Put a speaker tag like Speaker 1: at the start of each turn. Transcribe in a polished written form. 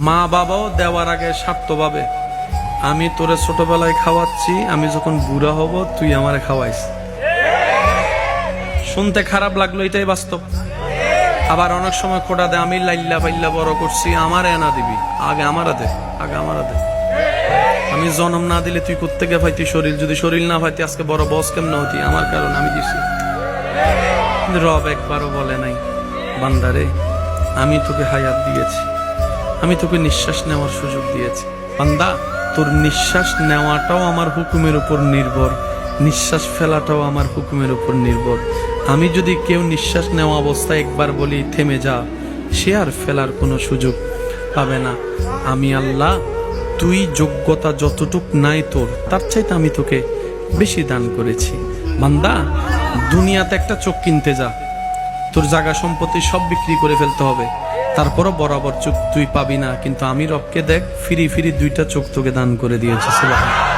Speaker 1: মা বাবাও দেওয়ার আগে স্বার্থভাবে, আমি তোরে ছোটবেলায় খাওয়াচ্ছি, আমি যখন বুড়া হব তুই আমারে খাওয়াইস। শুনতে খারাপ লাগলো, এটাই বাস্তব। আবার অনেক সময় খোটা দেয়, আমি লাইল্লা পাইল্লা বড় করছি, আমার এনা দিবি, আগে আমারা দে, আগে আমারা দে। আমি জন্ম না দিলে তুই কোত্থেকে পাইতি শরীর? যদি শরীর না পাইতি আজকে বড় বস কেমন হতি? আমার কারণ আমি দিছি। রব একবারও বলে নাই, বান্দারে আমি তোকে হায়াত দিয়েছি, আমি তোকে নিঃশ্বাস নেওয়ার সুযোগ দিয়েছি। বান্দা, তোর নিঃশ্বাস নেওয়াটাও আমার হুকুমের উপর নির্ভর, নিঃশ্বাস ফেলাটাও আমার হুকুমের উপর নির্ভর। আমি যদি কেউ নিঃশ্বাস নেওয়া অবস্থায় একবার বলি থেমে যা, সে আর ফেলার কোনো সুযোগ পাবে না। আমি আল্লাহ, তুই যোগ্যতা যতটুক নাই তোর, তার চাইতে আমি তোকে বেশি দান করেছি। বান্দা, দুনিয়াতে একটা চোখ কিনতে যা, তোর জায়গা সম্পত্তি সব বিক্রি করে ফেলতে হবে, তারপরও বরাবর চোখ তুই পাবি না। কিন্তু আমি রবকে দেখ, ফিরি ফিরি দুইটা চোখ তোকে দান করে দিয়েছি। সুবহানাল্লাহ।